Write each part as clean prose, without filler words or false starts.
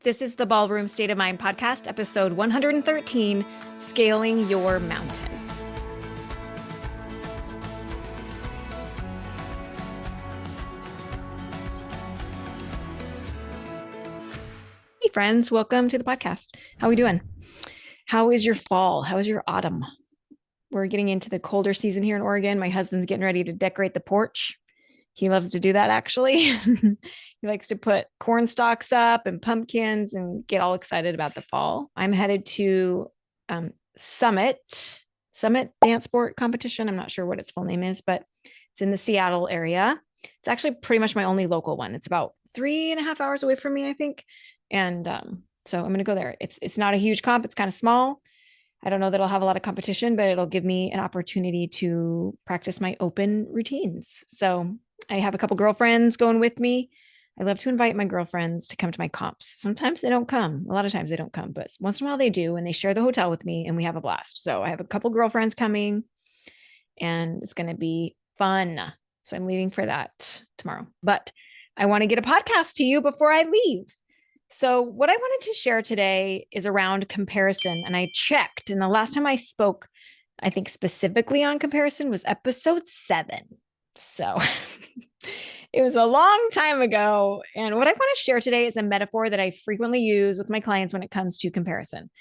This is the Ballroom State of Mind podcast, episode 113, Scaling Your Mountain. Hey friends, welcome to the podcast. How are we doing? How is your fall? How is your autumn? We're getting into the colder season here in Oregon. My husband's getting ready to decorate the porch. He loves to do that, actually. He likes to put corn stalks up and pumpkins and get all excited about the fall. I'm headed to Summit Dance Sport Competition. I'm not sure what its full name is, but it's in the Seattle area. It's actually pretty much my only local one. It's about 3.5 hours away from me, I think. And so I'm going to go there. It's not a huge comp. It's kind of small. I don't know that I'll have a lot of competition, but it'll give me an opportunity to practice my open routines. So I have a couple girlfriends going with me. I love to invite my girlfriends to come to my comps. Sometimes they don't come. A lot of times they don't come, but once in a while they do, and they share the hotel with me and we have a blast. So I have a couple girlfriends coming and it's going to be fun. So I'm leaving for that tomorrow, but I want to get a podcast to you before I leave. So what I wanted to share today is around comparison. And I checked, and the last time I spoke, I think specifically on comparison, was episode 7. So it was a long time ago. And what I want to share today is a metaphor that I frequently use with my clients when it comes to comparison.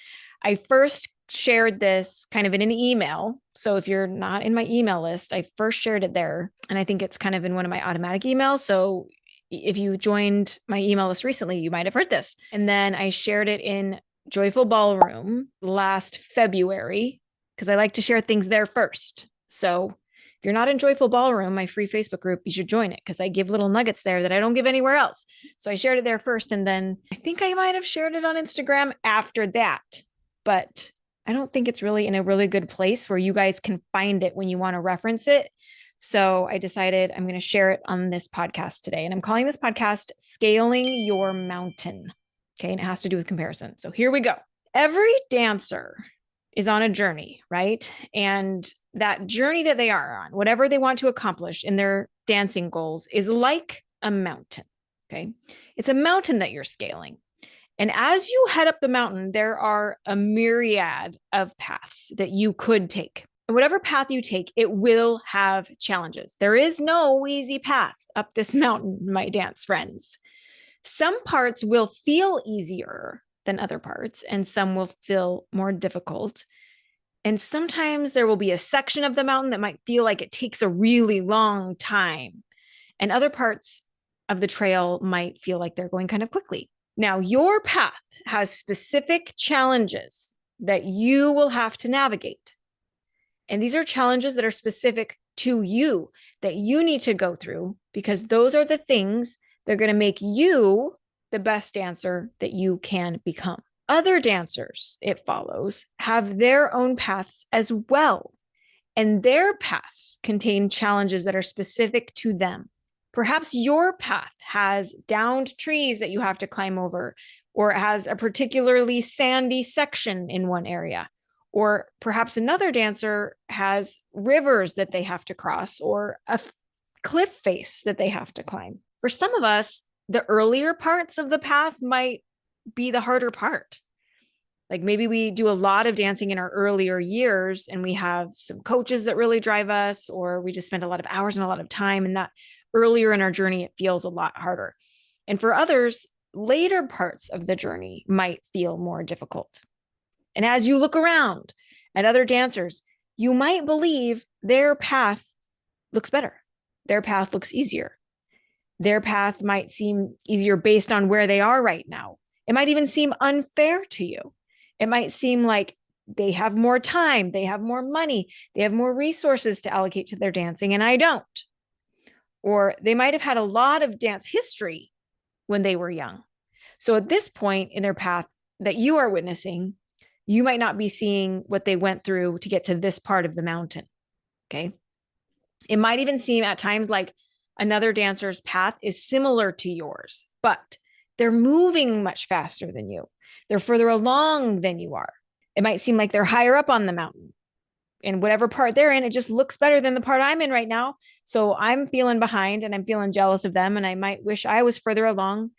I first shared this kind of in an email. So if you're not in my email list, I first shared it there. And I think it's kind of in one of my automatic emails. So if you joined my email list recently, you might have heard this. And then I shared it in Joyful Ballroom last February, because I like to share things there first. So if you're not in Joyful Ballroom, my free Facebook group, you should join it because I give little nuggets there that I don't give anywhere else. So I shared it there first. And then I think I might have shared it on Instagram after that, but I don't think it's really in a really good place where you guys can find it when you want to reference it. So I decided I'm going to share it on this podcast today. And I'm calling this podcast Scaling Your Mountain. Okay. And it has to do with comparison. So here we go. Every dancer is on a journey, right? And that journey that they are on, whatever they want to accomplish in their dancing goals, is like a mountain. Okay. It's a mountain that you're scaling. And as you head up the mountain, there are a myriad of paths that you could take. And whatever path you take, it will have challenges. There is no easy path up this mountain, my dance friends. Some parts will feel easier than other parts, and some will feel more difficult. And sometimes there will be a section of the mountain that might feel like it takes a really long time. And other parts of the trail might feel like they're going kind of quickly. Now, your path has specific challenges that you will have to navigate. And these are challenges that are specific to you that you need to go through, because those are the things that are going to make you the best dancer that you can become. Other dancers, it follows, have their own paths as well. And their paths contain challenges that are specific to them. Perhaps your path has downed trees that you have to climb over, or it has a particularly sandy section in one area. Or perhaps another dancer has rivers that they have to cross, or a cliff face that they have to climb. For some of us, the earlier parts of the path might be the harder part. Like maybe we do a lot of dancing in our earlier years and we have some coaches that really drive us, or we just spend a lot of hours and a lot of time, and that earlier in our journey, it feels a lot harder. And for others, later parts of the journey might feel more difficult. And as you look around at other dancers, you might believe their path looks better. Their path looks easier. Their path might seem easier based on where they are right now. It might even seem unfair to you. It might seem like they have more time, they have more money, they have more resources to allocate to their dancing, and I don't. Or they might have had a lot of dance history when they were young. So at this point in their path that you are witnessing, you might not be seeing what they went through to get to this part of the mountain. Okay. It might even seem at times like another dancer's path is similar to yours, but they're moving much faster than you. They're further along than you are. It might seem like they're higher up on the mountain. In whatever part they're in, it just looks better than the part I'm in right now. So I'm feeling behind and I'm feeling jealous of them. And I might wish I was further along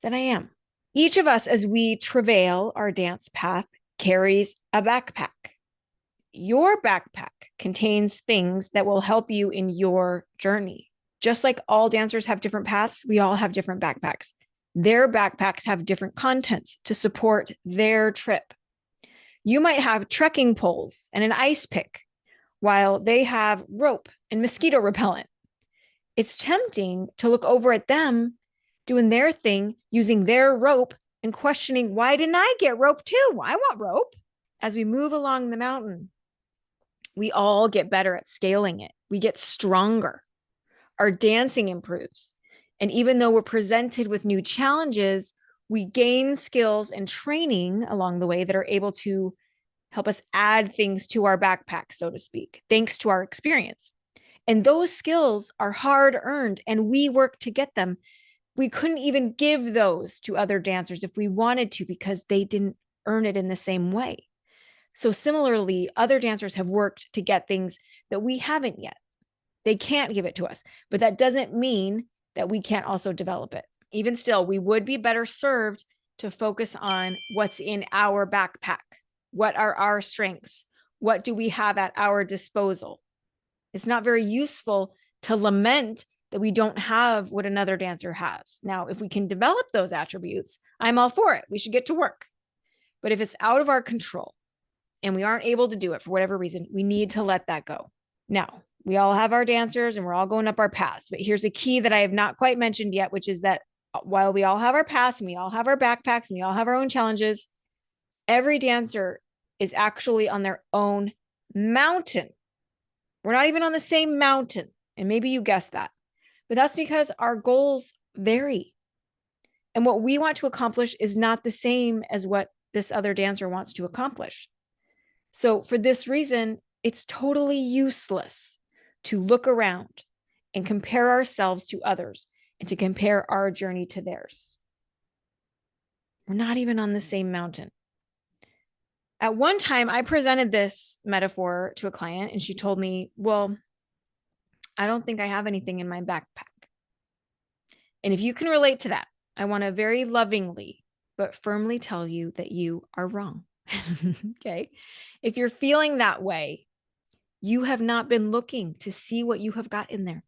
than I am. Each of us, as we travail our dance path, carries a backpack. Your backpack contains things that will help you in your journey. Just like all dancers have different paths, we all have different backpacks. Their backpacks have different contents to support their trip. You might have trekking poles and an ice pick, while they have rope and mosquito repellent. It's tempting to look over at them doing their thing, using their rope, and questioning, why didn't I get rope too? I want rope. As we move along the mountain, we all get better at scaling it. We get stronger. Our dancing improves. And even though we're presented with new challenges, we gain skills and training along the way that are able to help us add things to our backpack, so to speak, thanks to our experience. And those skills are hard earned, and we work to get them. We couldn't even give those to other dancers if we wanted to, because they didn't earn it in the same way. So similarly, other dancers have worked to get things that we haven't yet. They can't give it to us, but that doesn't mean that we can't also develop it. Even still, we would be better served to focus on what's in our backpack. What are our strengths? What do we have at our disposal? It's not very useful to lament that we don't have what another dancer has. Now, if we can develop those attributes, I'm all for it. We should get to work. But if it's out of our control and we aren't able to do it for whatever reason, we need to let that go. Now, we all have our dancers and we're all going up our paths, but here's a key that I have not quite mentioned yet, which is that while we all have our paths and we all have our backpacks and we all have our own challenges, every dancer is actually on their own mountain. We're not even on the same mountain. And maybe you guessed that, but that's because our goals vary. And what we want to accomplish is not the same as what this other dancer wants to accomplish. So for this reason, it's totally useless to look around and compare ourselves to others and to compare our journey to theirs. We're not even on the same mountain. At one time, I presented this metaphor to a client and she told me, well, I don't think I have anything in my backpack. And if you can relate to that, I want to very lovingly but firmly tell you that you are wrong. Okay. If you're feeling that way, you have not been looking to see what you have got in there.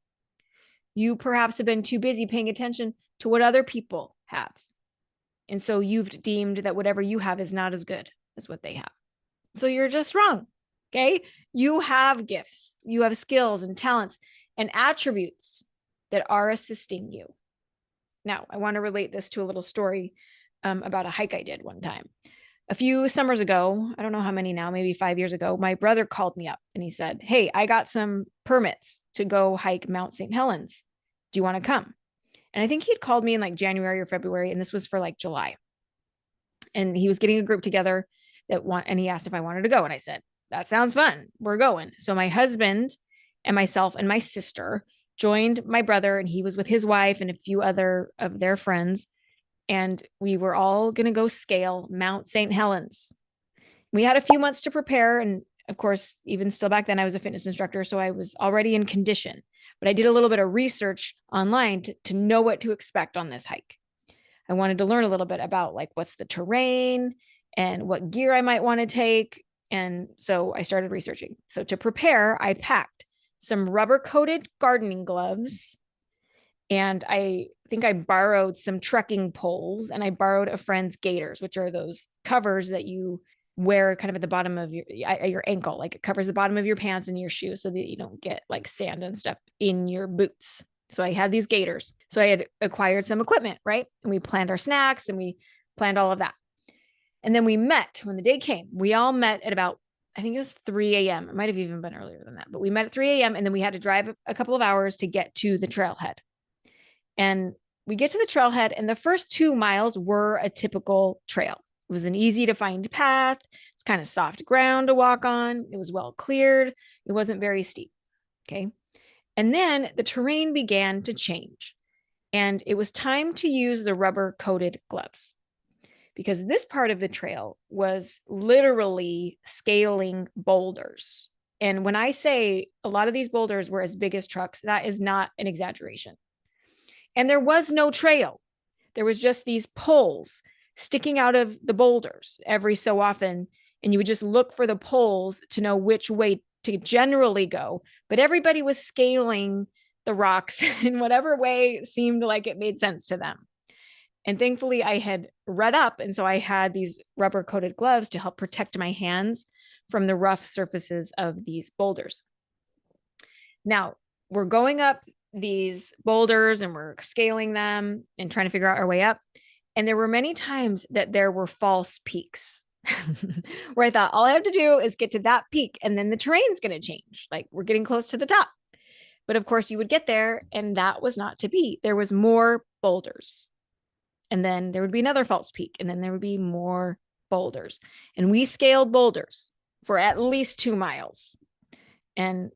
You perhaps have been too busy paying attention to what other people have. And so you've deemed that whatever you have is not as good as what they have. So you're just wrong. Okay. You have gifts, you have skills and talents and attributes that are assisting you. Now, I want to relate this to a little story about a hike I did one time. A few summers ago, I don't know how many now, maybe 5 years ago, my brother called me up and he said, hey, I got some permits to go hike Mount St. Helens. Do you want to come? And I think he'd called me in like January or February, and this was for like July. And he was getting a group together and he asked if I wanted to go. And I said, that sounds fun. We're going. So my husband and myself and my sister joined my brother, and he was with his wife and a few other of their friends. And we were all going to go scale Mount St. Helens. We had a few months to prepare. And of course, even still back then, I was a fitness instructor, so I was already in condition. But I did a little bit of research online to know what to expect on this hike. I wanted to learn a little bit about like what's the terrain and what gear I might want to take. And so I started researching. So to prepare, I packed some rubber-coated gardening gloves, and I think I borrowed some trekking poles, and I borrowed a friend's gaiters, which are those covers that you wear kind of at the bottom of your ankle, like it covers the bottom of your pants and your shoes so that you don't get like sand and stuff in your boots. So I had these gaiters. So I had acquired some equipment, right? And we planned our snacks and we planned all of that. And then we met when the day came. We all met at about, I think it was 3 a.m. It might have even been earlier than that, but we met at 3 a.m. and then we had to drive a couple of hours to get to the trailhead. And we get to the trailhead, and the first 2 miles were a typical trail. It was an easy to find path. It's kind of soft ground to walk on. It was well cleared. It wasn't very steep. Okay. And then the terrain began to change, and it was time to use the rubber-coated gloves, because this part of the trail was literally scaling boulders. And when I say a lot of these boulders were as big as trucks, that is not an exaggeration. And there was no trail. There was just these poles sticking out of the boulders every so often. And you would just look for the poles to know which way to generally go. But everybody was scaling the rocks in whatever way seemed like it made sense to them. And thankfully, I had read up. And so I had these rubber coated gloves to help protect my hands from the rough surfaces of these boulders. Now, we're going up these boulders and we're scaling them and trying to figure out our way up. And there were many times that there were false peaks where I thought all I have to do is get to that peak and then the terrain's going to change. Like we're getting close to the top. But of course, you would get there and that was not to be. There was more boulders. And then there would be another false peak. And then there would be more boulders. And we scaled boulders for at least 2 miles. And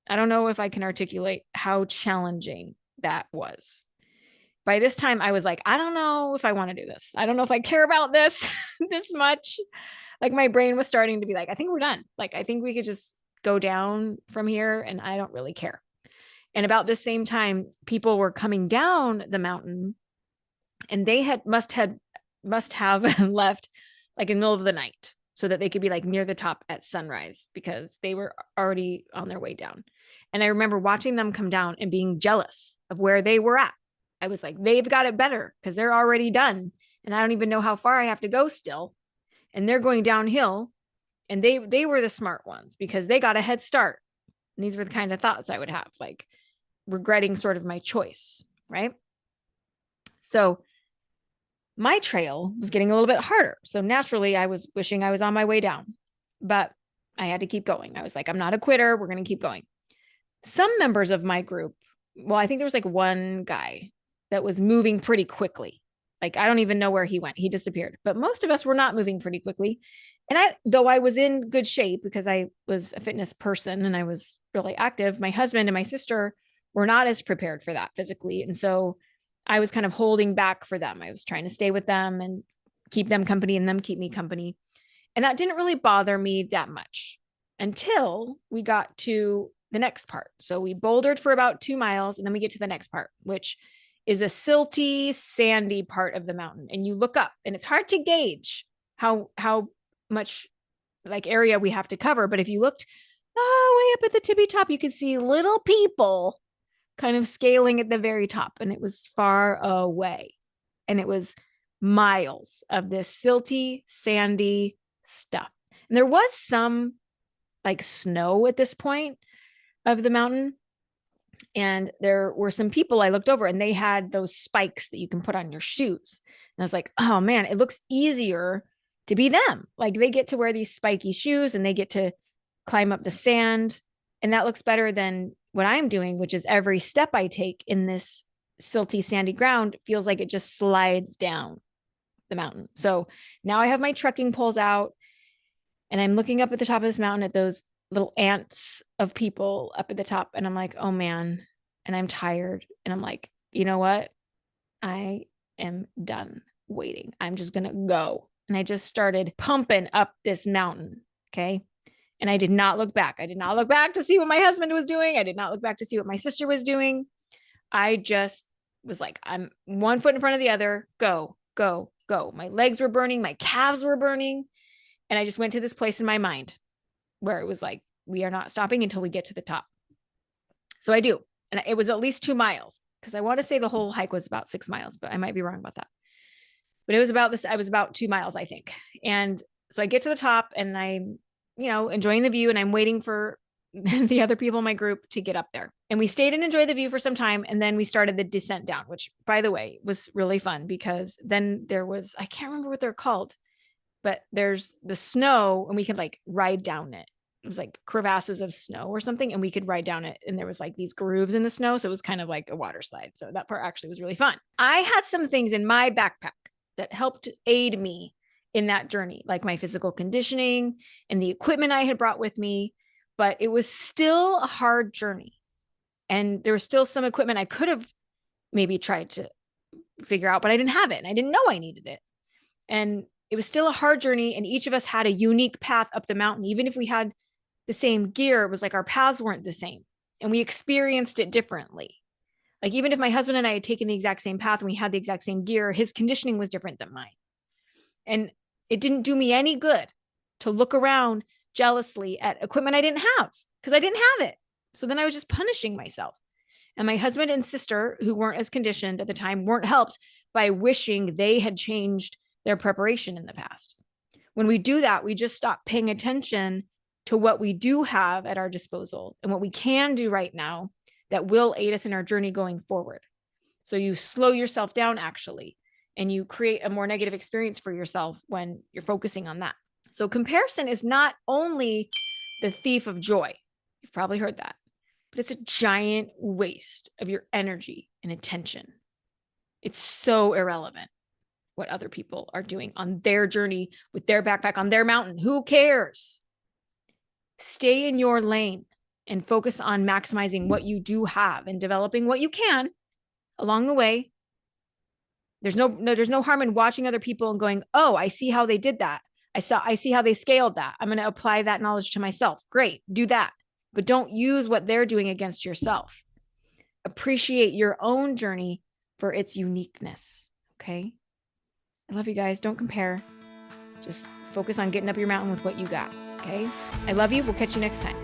I don't know if I can articulate how challenging that was. By this time, I was like, I don't know if I want to do this. I don't know if I care about this this much. Like my brain was starting to be like, I think we're done. Like, I think we could just go down from here and I don't really care. And about the same time, people were coming down the mountain and they must have left like in the middle of the night so that they could be like near the top at sunrise because they were already on their way down. And I remember watching them come down and being jealous of where they were at. I was like, they've got it better because they're already done. And I don't even know how far I have to go still. And they're going downhill. And they were the smart ones because they got a head start. And these were the kind of thoughts I would have, like regretting sort of my choice, right? So my trail was getting a little bit harder. So naturally, I was wishing I was on my way down, but I had to keep going. I was like, I'm not a quitter. We're going to keep going. Some members of my group, well, I think there was like one guy that was moving pretty quickly. Like, I don't even know where he went. He disappeared. But most of us were not moving pretty quickly. And though I was in good shape because I was a fitness person and I was really active, my husband and my sister were not as prepared for that physically. And so I was kind of holding back for them. I was trying to stay with them and keep them company and them keep me company. And that didn't really bother me that much until we got to the next part. So we bouldered for about 2 miles and then we get to the next part, which is a silty, sandy part of the mountain. And you look up and it's hard to gauge how much like area we have to cover. But if you looked way up at the tippy top, you could see little people kind of scaling at the very top. And it was far away. And it was miles of this silty, sandy stuff. And there was some like snow at this point of the mountain. And there were some people I looked over and they had those spikes that you can put on your shoes. And I was like, oh man, it looks easier to be them. Like they get to wear these spiky shoes and they get to climb up the sand. And that looks better than what I'm doing, which is every step I take in this silty, sandy ground feels like it just slides down the mountain. So now I have my trekking poles out and I'm looking up at the top of this mountain at those little ants of people up at the top. And I'm like, oh man. And I'm tired. And I'm like, you know what? I am done waiting. I'm just going to go. And I just started pumping up this mountain. Okay. And I did not look back. I did not look back to see what my husband was doing. I did not look back to see what my sister was doing. I just was like, I'm one foot in front of the other. Go, go, go. My legs were burning. My calves were burning. And I just went to this place in my mind where it was like, we are not stopping until we get to the top. So I do. And it was at least 2 miles because I want to say the whole hike was about 6 miles, but I might be wrong about that. But it was about this. I was about 2 miles, I think. And so I get to the top and I'm, enjoying the view and I'm waiting for the other people in my group to get up there. And we stayed and enjoyed the view for some time. And then we started the descent down, which by the way, was really fun because then there was, I can't remember what they're called, but there's the snow and we could like ride down it. It was like crevasses of snow or something. And we could ride down it. And there was like these grooves in the snow. So it was kind of like a water slide. So that part actually was really fun. I had some things in my backpack that helped aid me in that journey, like my physical conditioning and the equipment I had brought with me, but it was still a hard journey. And there was still some equipment I could have maybe tried to figure out, but I didn't have it. And I didn't know I needed it. And it was still a hard journey. And each of us had a unique path up the mountain. Even if we had the same gear, it was like our paths weren't the same and we experienced it differently. Like even if my husband and I had taken the exact same path and we had the exact same gear, his conditioning was different than mine. And it didn't do me any good to look around jealously at equipment I didn't have because I didn't have it. So then I was just punishing myself. And my husband and sister, who weren't as conditioned at the time, weren't helped by wishing they had changed their preparation in the past. When we do that, we just stop paying attention to what we do have at our disposal and what we can do right now that will aid us in our journey going forward. So you slow yourself down, actually, and you create a more negative experience for yourself when you're focusing on that. So comparison is not only the thief of joy. You've probably heard that, but it's a giant waste of your energy and attention. It's so irrelevant what other people are doing on their journey with their backpack on their mountain. Who cares? Stay in your lane and focus on maximizing what you do have and developing what you can along the way. There's no harm in watching other people and going, oh, I see how they did that. I see how they scaled that. I'm going to apply that knowledge to myself. Great, do that. But don't use what they're doing against yourself. Appreciate your own journey for its uniqueness. Okay. I love you guys. Don't compare. Just focus on getting up your mountain with what you got. Okay. I love you. We'll catch you next time.